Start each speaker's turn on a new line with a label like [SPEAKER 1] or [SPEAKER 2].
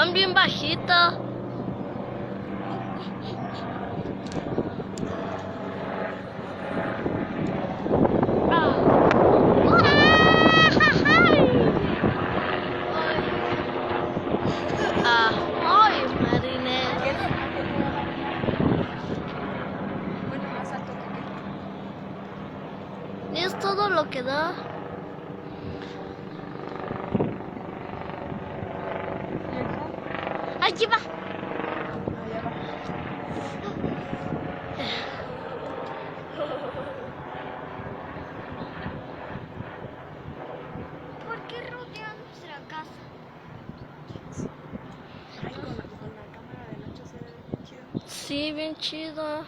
[SPEAKER 1] Están bien bajitas. Ay, Marinette.
[SPEAKER 2] Bueno, más alto que
[SPEAKER 1] Es todo lo que da. Allí va.
[SPEAKER 2] allá va.
[SPEAKER 3] ¿Por qué rodea nuestra casa?
[SPEAKER 2] Ay, con la cámara de noche se ve bien chido.
[SPEAKER 1] Sí, bien chido.